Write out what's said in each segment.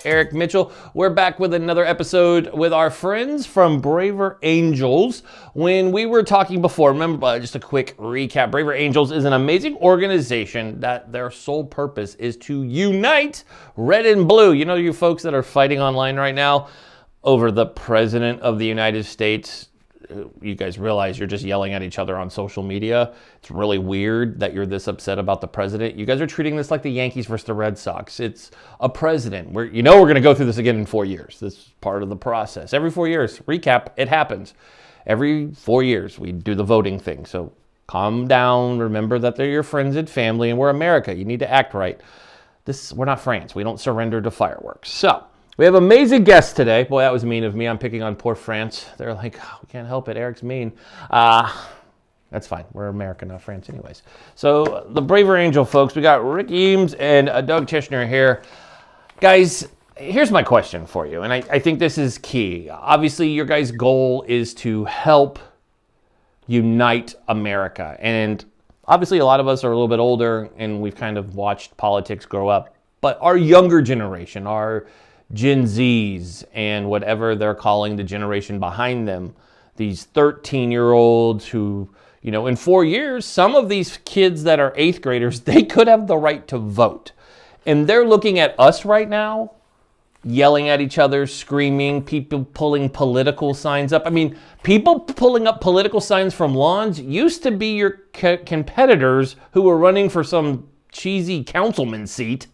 Eric Mitchell. We're back with another episode with our friends from Braver Angels. When we were talking before, remember, just a quick recap, Braver Angels is an amazing organization that their sole purpose is to unite red and blue. You know, you folks that are fighting online right now over the President of the United States, you guys realize you're just yelling at each other on social media. It's really weird that you're this upset about the president. You guys are treating this like the Yankees versus the Red Sox. It's a president. We're going to go through this again in 4 years. This is part of the process. Every 4 years, recap, it happens. Every 4 years, we do the voting thing. So calm down. Remember that they're your friends and family, and we're America. You need to act right. We're not France. We don't surrender to fireworks. So we have amazing guests today. Boy, that was mean of me. I'm picking on poor France. They're like, oh, we can't help it. Eric's mean. That's fine. We're America, not France anyways. So the Braver Angel folks, we got Rick Eames and Doug Tishner here. Guys, here's my question for you, and I think this is key. Obviously, your guys' goal is to help unite America. And obviously, a lot of us are a little bit older, and we've kind of watched politics grow up. But our younger generation, our Gen Zs and whatever they're calling the generation behind them, these 13-year-olds who, you know, in 4 years, some of these kids that are 8th graders, they could have the right to vote. And they're looking at us right now, yelling at each other, screaming, people pulling political signs up. I mean, people pulling up political signs from lawns used to be your competitors who were running for some cheesy councilman seat.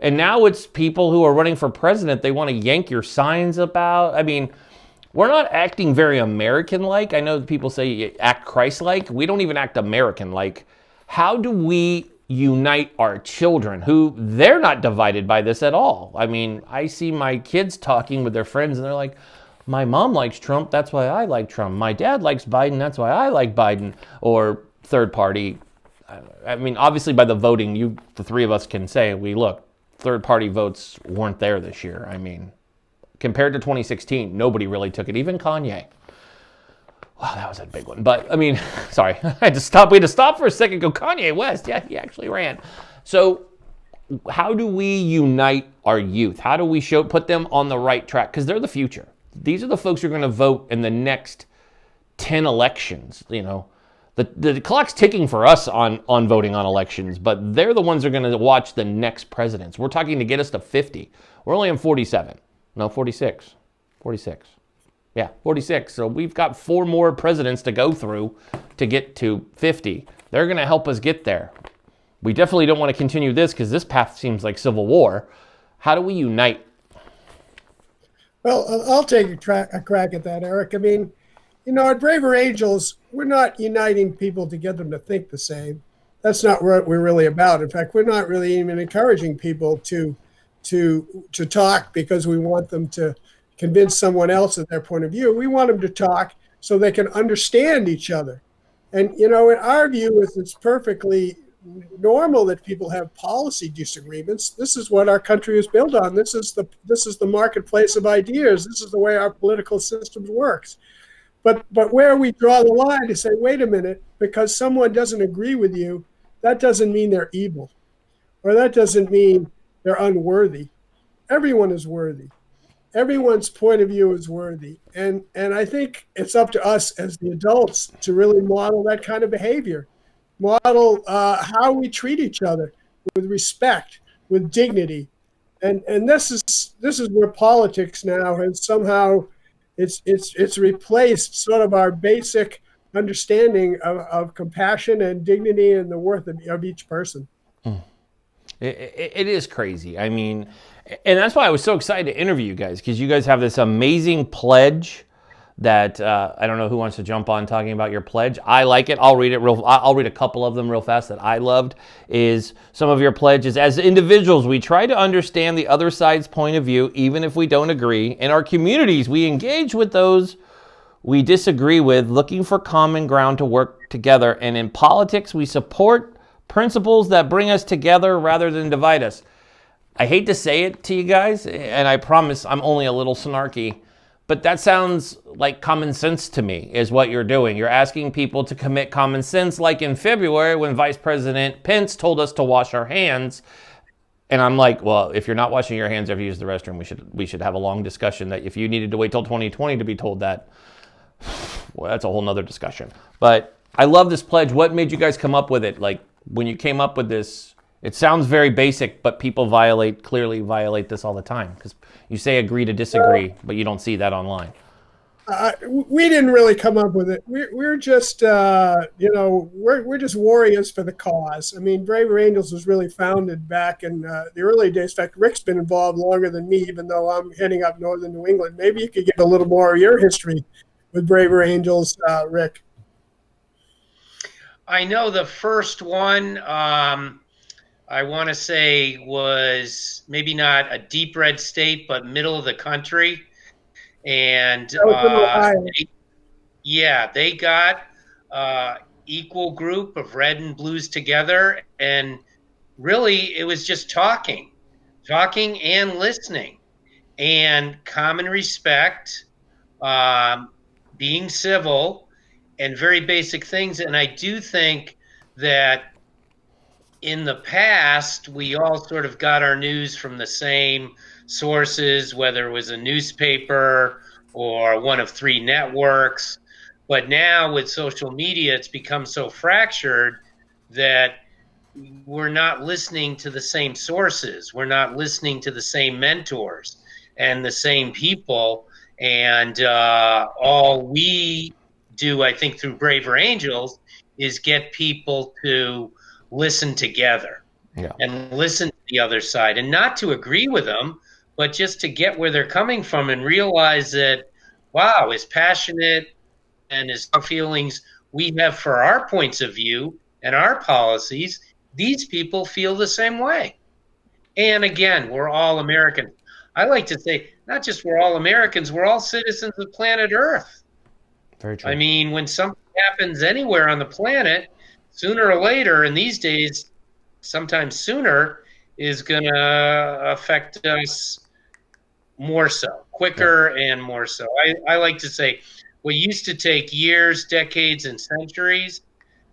And now it's people who are running for president. They want to yank your signs about. I mean, we're not acting very American-like. I know people say act Christ-like. We don't even act American-like. How do we unite our children who they're not divided by this at all? I mean, I see my kids talking with their friends and they're like, my mom likes Trump, that's why I like Trump. My dad likes Biden, that's why I like Biden. Or third party. I mean, obviously by the voting, the three of us can say, look, third-party votes weren't there this year. I mean, compared to 2016, nobody really took it, even Kanye. Wow, that was a big one. But, I mean, sorry, I had to stop. We had to stop for a second and go, Kanye West. Yeah, he actually ran. So how do we unite our youth? How do we put them on the right track? Because they're the future. These are the folks who are going to vote in the next 10 elections, you know. The clock's ticking for us on voting on elections, but they're the ones who are going to watch the next presidents. We're talking to get us to 50. We're only on 47. No, 46. 46. Yeah, 46. So we've got 4 more presidents to go through to get to 50. They're going to help us get there. We definitely don't want to continue this because this path seems like civil war. How do we unite? Well, I'll take a crack at that, Eric. I mean, you know, at Braver Angels, we're not uniting people to get them to think the same. That's not what we're really about. In fact, we're not really even encouraging people to talk because we want them to convince someone else of their point of view. We want them to talk so they can understand each other. And, you know, in our view, it's perfectly normal that people have policy disagreements. This is what our country is built on. This is the marketplace of ideas. This is the way our political system works. But where we draw the line to say, wait a minute, because someone doesn't agree with you, that doesn't mean they're evil, or that doesn't mean they're unworthy. Everyone is worthy. Everyone's point of view is worthy. And I think it's up to us as the adults to really model that kind of behavior, model how we treat each other with respect, with dignity. And this is where politics now has somehow it's replaced sort of our basic understanding of compassion and dignity and the worth of each person. It is crazy. I mean, and that's why I was so excited to interview you guys, because you guys have this amazing pledge that I don't know who wants to jump on talking about your pledge. I like it. I'll read a couple of them real fast that I loved. Is some of your pledges: as individuals, we try to understand the other side's point of view, even if we don't agree. In our communities, we engage with those we disagree with, looking for common ground to work together. And in politics, we support principles that bring us together rather than divide us. I hate to say it to you guys, and I promise I'm only a little snarky, but that sounds like common sense to me, is what you're doing. You're asking people to commit common sense, like in February when Vice President Pence told us to wash our hands. And I'm like, well, if you're not washing your hands after you use the restroom, we should have a long discussion that if you needed to wait till 2020 to be told that, well, that's a whole nother discussion. But I love this pledge. What made you guys come up with it? Like when you came up with this, it sounds very basic, but people clearly violate this all the time because you say agree to disagree, but you don't see that online. We didn't really come up with it. We're just, we're just warriors for the cause. I mean, Braver Angels was really founded back in the early days. In fact, Rick's been involved longer than me, even though I'm heading up northern New England. Maybe you could give a little more of your history with Braver Angels, Rick. I know the first one, I want to say was maybe not a deep red state, but middle of the country. And they got equal group of red and blues together, and really it was just talking and listening and common respect, being civil, and very basic things. And I do think that in the past, we all sort of got our news from the same sources, whether it was a newspaper or one of 3 networks. But now with social media, it's become so fractured that we're not listening to the same sources. We're not listening to the same mentors and the same people. And all we do, I think, through Braver Angels is get people to listen together and listen to the other side, and not to agree with them, but just to get where they're coming from and realize that, wow, as passionate and as feelings we have for our points of view and our policies, these people feel the same way. And again, we're all Americans. I like to say, not just we're all Americans, we're all citizens of planet Earth. Very true. I mean, when something happens anywhere on the planet, sooner or later, and these days, sometimes sooner, is going to affect us more so, quicker and more so. I like to say what used to take years, decades, and centuries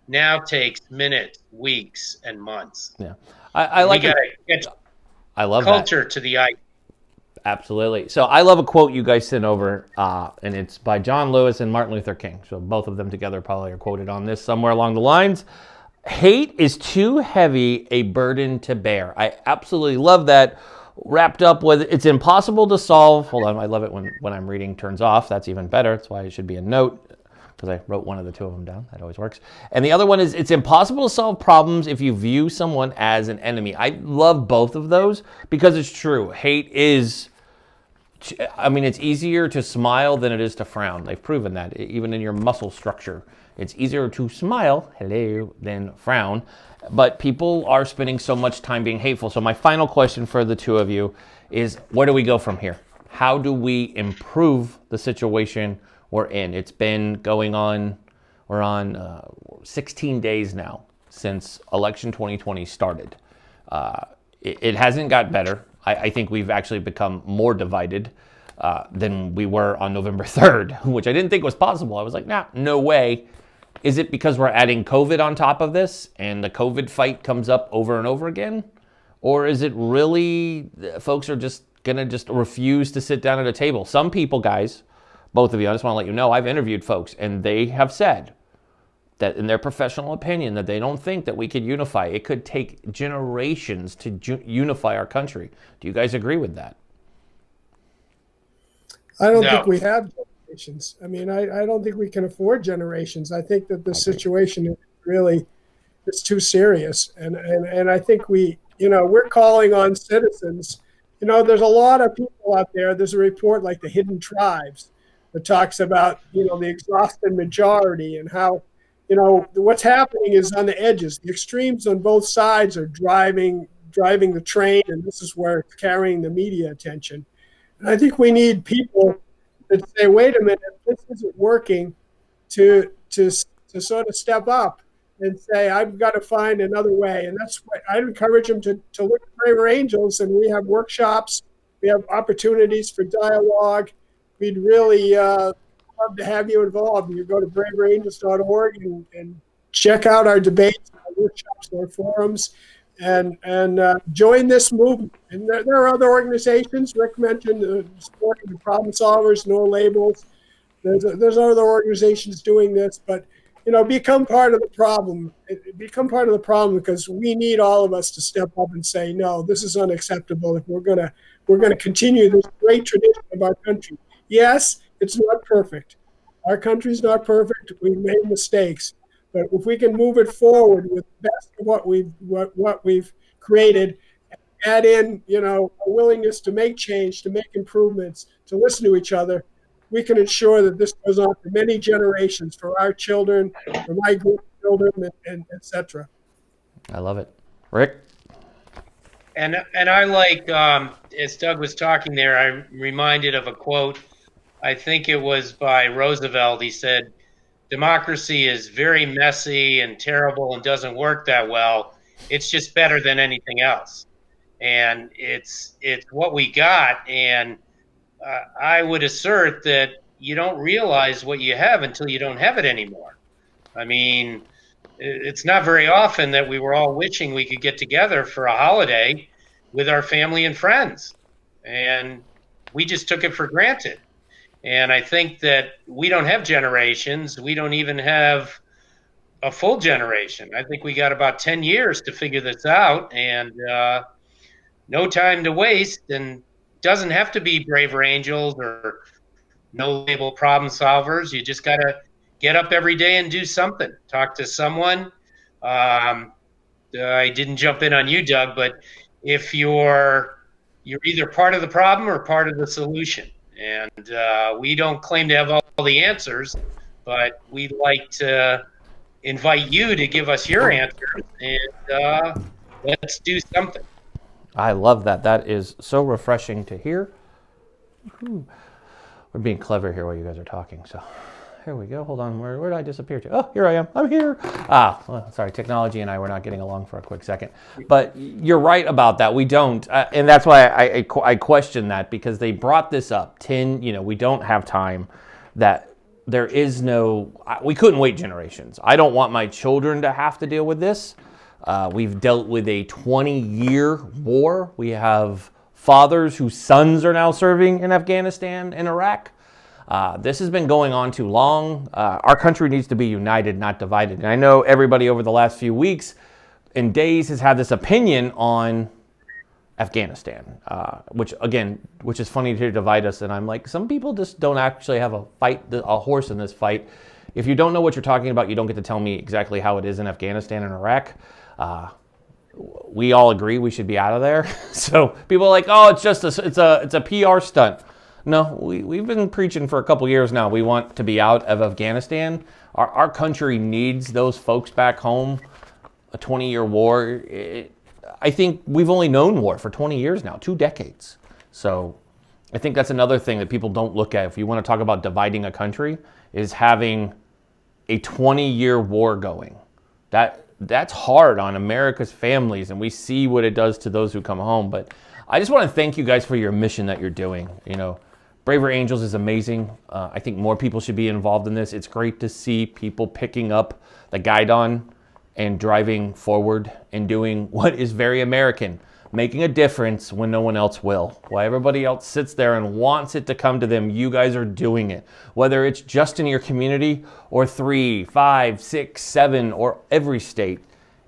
now takes minutes, weeks, and months. Yeah. I like it. I love culture to the eye. Absolutely. So I love a quote you guys sent over, and it's by John Lewis and Martin Luther King. So both of them together probably are quoted on this somewhere along the lines. Hate is too heavy a burden to bear. I absolutely love that. Wrapped up with, it's impossible to solve. Hold on, I love it when I'm reading turns off. That's even better. That's why it should be a note, because I wrote one of the 2 of them down. That always works. And the other one is, it's impossible to solve problems if you view someone as an enemy. I love both of those because it's true. Hate is, I mean, it's easier to smile than it is to frown. They've proven that, even in your muscle structure. It's easier to smile, hello, than frown. But people are spending so much time being hateful. So my final question for the 2 of you is, where do we go from here? How do we improve the situation we're in? It's been going on, we're on 16 days now since election 2020 started. It hasn't got better. I think we've actually become more divided than we were on November 3rd, which I didn't think was possible. I was like, nah, no way. Is it because we're adding COVID on top of this and the COVID fight comes up over and over again? Or is it really folks are just going to just refuse to sit down at a table? Some people, guys, both of you, I just want to let you know, I've interviewed folks and they have said that in their professional opinion that they don't think that we could unify. It could take generations to unify our country. Do you guys agree with that? I don't think we have generations. I mean, I don't think we can afford generations. I think that the situation is really, it's too serious. And I think we're calling on citizens. There's a lot of people out there. There's a report like the Hidden Tribes that talks about, the exhausted majority and how, what's happening is on the edges. The extremes on both sides are driving the train, and this is where it's carrying the media attention. And I think we need people that say, wait a minute, this isn't working, to sort of step up and say, I've got to find another way. And that's what I'd encourage them to look at Braver Angels, and we have workshops, we have opportunities for dialogue. We'd really love to have you involved. You go to braverangels.org and check out our debates, our workshops, our forums. and join this movement. And there are other organizations. Rick mentioned supporting the problem solvers, no labels. There's other organizations doing this, but become part of the problem. Become part of the problem because we need all of us to step up and say, no, this is unacceptable. If we're gonna continue this great tradition of our country. Yes, it's not perfect. Our country's not perfect. We've made mistakes, but if we can move it forward with the best of what we've created, add in a willingness to make change, to make improvements, to listen to each other, we can ensure that this goes on for many generations, for our children, for my grandchildren, and et cetera. I love it. Rick? And I like, as Doug was talking there, I'm reminded of a quote. I think it was by Roosevelt. He said, democracy is very messy and terrible and doesn't work that well. It's just better than anything else. And it's what we got. And I would assert that you don't realize what you have until you don't have it anymore. I mean, it's not very often that we were all wishing we could get together for a holiday with our family and friends. And we just took it for granted. And I think that we don't have generations. We don't even have a full generation. I think we got about 10 years to figure this out, and no time to waste. And doesn't have to be Braver Angels or no label problem solvers. You just got to get up every day and do something. Talk to someone. I didn't jump in on you, Doug, but if you're either part of the problem or part of the solution. And we don't claim to have all the answers, but we'd like to invite you to give us your answers, and let's do something. I love that. That is so refreshing to hear. We're being clever here while you guys are talking. So here we go. Hold on. Where did I disappear to? Oh, here I am. I'm here. Well, sorry. Technology and I were not getting along for a quick second. But you're right about that. We don't. And that's why I question that, because they brought this up. We don't have time. That there is no, we couldn't wait generations. I don't want my children to have to deal with this. We've dealt with a 20-year war. We have fathers whose sons are now serving in Afghanistan and Iraq. This has been going on too long. Our country needs to be united, not divided. And I know everybody over the last few weeks and days has had this opinion on Afghanistan, which is funny to divide us. And I'm like, some people just don't actually have a horse in this fight. If you don't know what you're talking about, you don't get to tell me exactly how it is in Afghanistan and Iraq. We all agree we should be out of there. So people are like, oh, it's a PR stunt. No, we've been preaching for a couple years now. We want to be out of Afghanistan. Our country needs those folks back home. A 20-year war. I think we've only known war for 20 years now, 2 decades. So I think that's another thing that people don't look at. If you want to talk about dividing a country, is having a 20-year war going. That's hard on America's families, and we see what it does to those who come home. But I just want to thank you guys for your mission that you're doing. Braver Angels is amazing. I think more people should be involved in this. It's great to see people picking up the guidon and driving forward and doing what is very American, making a difference when no one else will. While everybody else sits there and wants it to come to them, you guys are doing it. Whether it's just in your community or 3, 5, 6, 7, or every state,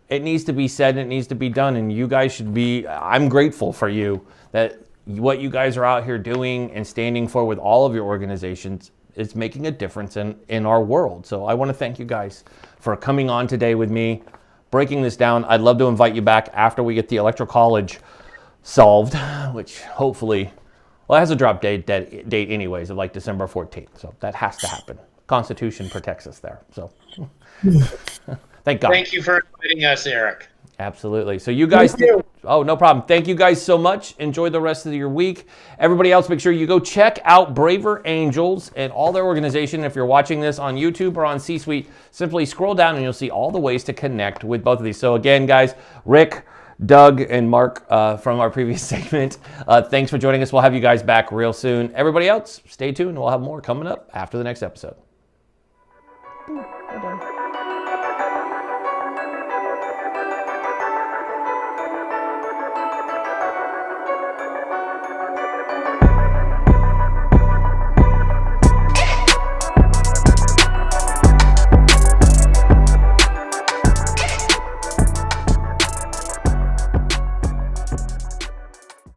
it needs to be said and it needs to be done. And you guys should be, I'm grateful for you that what you guys are out here doing and standing for with all of your organizations is making a difference in our world. So I want to thank you guys for coming on today with me, breaking this down. I'd love to invite you back after we get the Electoral College solved, which hopefully, it has a drop date anyways of like December 14th. So that has to happen. Constitution protects us there. So thank God. Thank you for inviting us, Eric. Absolutely. So you guys, oh, no problem. Thank you guys so much. Enjoy the rest of your week. Everybody else, make sure you go check out Braver Angels and all their organization. If you're watching this on YouTube or on C-Suite, simply scroll down and you'll see all the ways to connect with both of these. So again, guys, Rick, Doug, and Mark from our previous segment, thanks for joining us. We'll have you guys back real soon. Everybody else, stay tuned. We'll have more coming up after the next episode. Bye-bye.